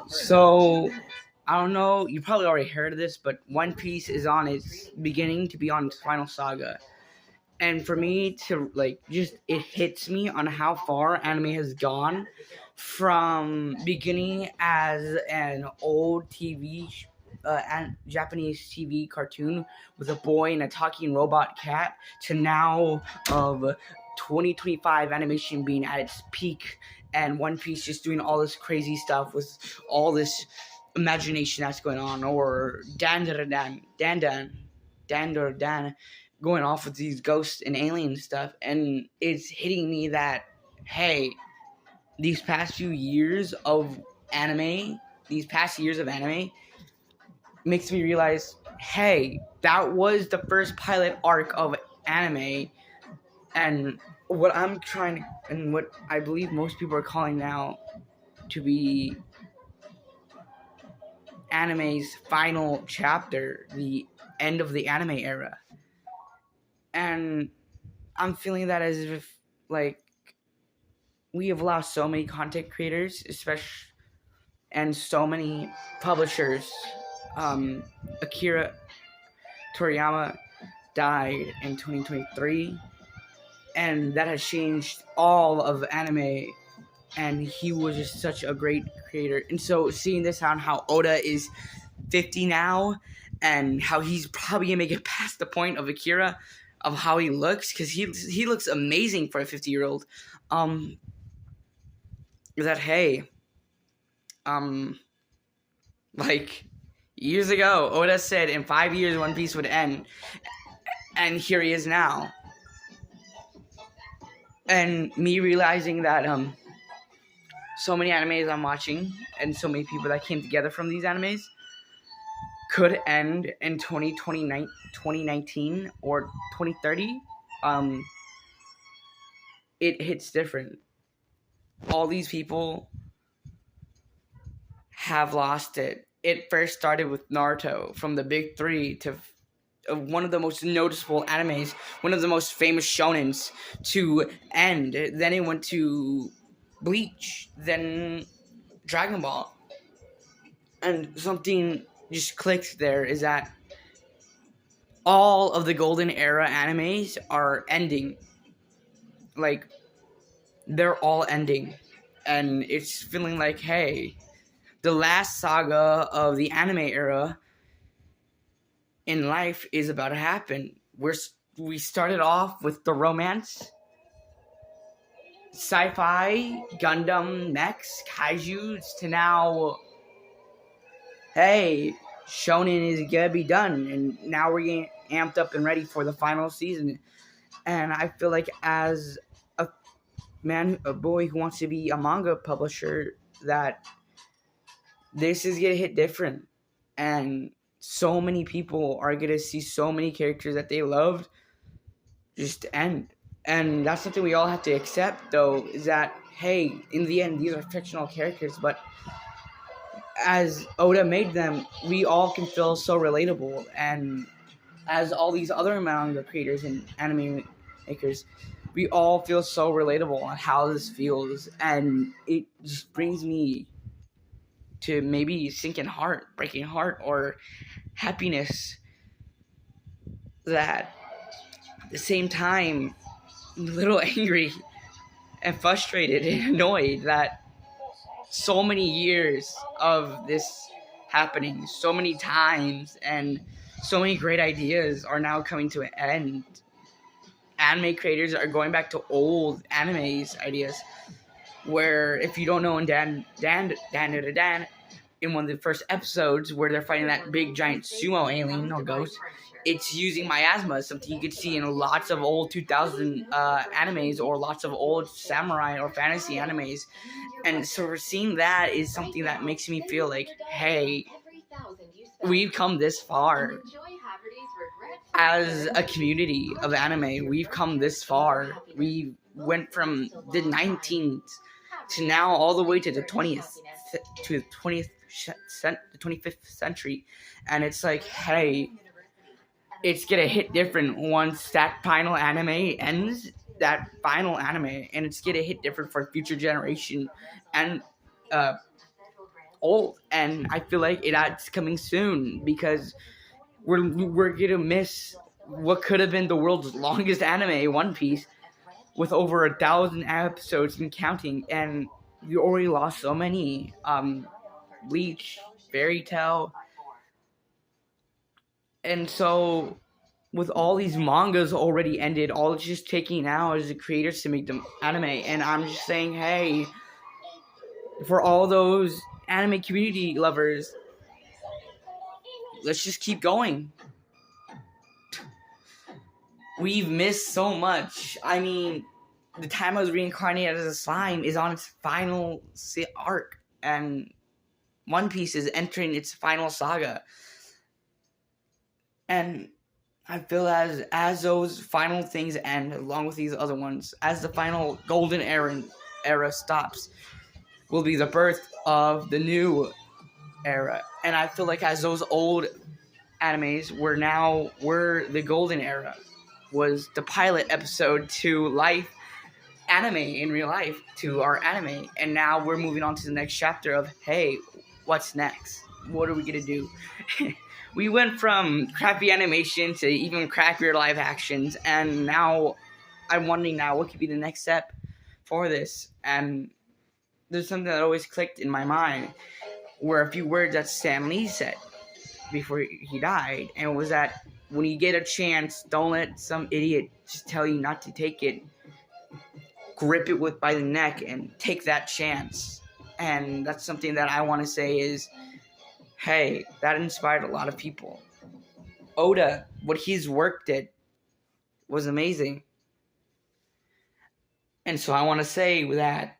So, I don't know, you probably already heard of this, but One Piece is on its beginning to be on its final saga. And for me to, just, it hits me on how far anime has gone from beginning as an old Japanese TV cartoon with a boy and a talking robot cat to now of 2025 animation being at its peak, and One Piece just doing all this crazy stuff with all this imagination that's going on, or Dan going off with these ghosts and alien stuff. And it's hitting me that, hey, these past years of anime makes me realize, hey, that was the first pilot arc of anime. And what I'm trying, and what I believe most people are calling now to be anime's final chapter, the end of the anime era. And I'm feeling that as if, we have lost so many content creators, especially, and so many publishers. Akira Toriyama died in 2023, and that has changed all of anime, and he was just such a great creator. And so seeing this on how Oda is 50 now, and how he's probably gonna make it past the point of Akira, of how he looks, because he looks amazing for a 50-year-old. That, hey, years ago, Oda said in 5 years One Piece would end, and here he is now. And me realizing that so many animes I'm watching and so many people that came together from these animes could end in 2019 or 2030, it hits different. All these people have lost it. It first started with Naruto, from the big three to one of the most noticeable animes, one of the most famous shonens to end. Then it went to Bleach, then Dragon Ball. And something just clicked there, is that all of the golden era animes are ending. They're all ending. And it's feeling like, hey, the last saga of the anime era in life is about to happen. We started off with the romance, sci-fi, Gundam, mechs, kaijus, to now, hey, shonen is gonna be done, and now we're getting amped up and ready for the final season. And I feel like, as a boy who wants to be a manga publisher, that this is gonna hit different, and so many people are gonna see so many characters that they loved just end. And that's something we all have to accept, though, is that, hey, in the end, these are fictional characters, but as Oda made them, we all can feel so relatable. And as all these other manga creators and anime makers, we all feel so relatable on how this feels. And it just brings me to maybe sinking heart, breaking heart, or happiness, that at the same time, a little angry and frustrated and annoyed that so many years of this happening, so many times, and so many great ideas are now coming to an end. Anime creators are going back to old animes ideas, where, if you don't know, in Dan, in one of the first episodes where they're fighting that big giant sumo alien or ghost, it's using miasma, something you could see in lots of old 2000 animes, or lots of old samurai or fantasy animes. And so we're seeing that is something that makes me feel like, hey, we've come this far. As a community of anime, we've come this far. We went from the 19th to now all the way to the 20th, to the 25th century. And it's like, hey, it's gonna hit different once that final anime ends, and it's gonna hit different for future generation and old, and I feel like it's coming soon because we're gonna miss what could have been the world's longest anime, One Piece, with over 1,000 episodes and counting, and we already lost so many. Bleach, Fairy Tail, and so with all these mangas already ended, all it's just taking now is the creators to make them anime, and I'm just saying, hey, for all those anime community lovers, let's just keep going. We've missed so much. I mean, the time I was reincarnated as a slime is on its final arc, and One Piece is entering its final saga. And I feel as those final things end, along with these other ones, as the final golden era stops, will be the birth of the new era. And I feel like as those old animes were the golden era, was the pilot episode to life anime in real life, to our anime. And now we're moving on to the next chapter of, hey, what's next? What are we going to do? We went from crappy animation to even crappier live actions, and now I'm wondering now what could be the next step for this. And there's something that always clicked in my mind, were a few words that Stan Lee said before he died, and it was that when you get a chance, don't let some idiot just tell you not to take it. Grip it by the neck and take that chance. And that's something that I want to say is, hey, that inspired a lot of people. Oda, what his work did was amazing. And so I want to say that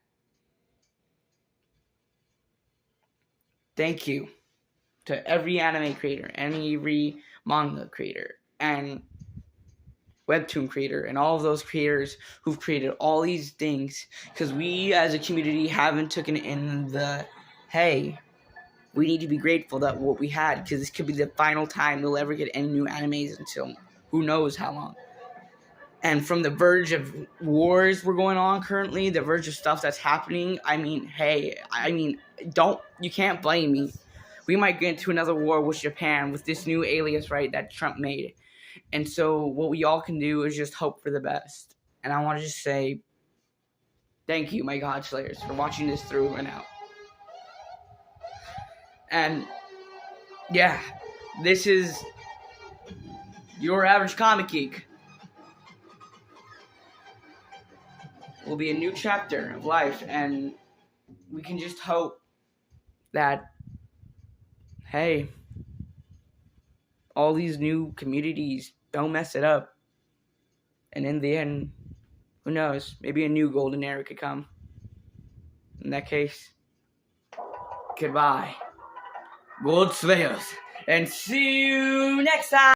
thank you to every anime creator, every manga creator, and webtoon creator, and all of those creators who've created all these things, because we as a community haven't taken in the, hey, we need to be grateful that what we had, because this could be the final time we'll ever get any new animes until who knows how long. And from the verge of wars we're going on currently, the verge of stuff that's happening, I mean, hey, you can't blame me. We might get into another war with Japan with this new alias, right, that Trump made. And so what we all can do is just hope for the best. And I want to just say thank you, my God Slayers, for watching this through and out. And yeah, this is your average comic geek. Will be a new chapter of life, and we can just hope that, hey, all these new communities don't mess it up. And in the end, who knows, maybe a new golden era could come. In that case, goodbye, Gold Slayers, and see you next time!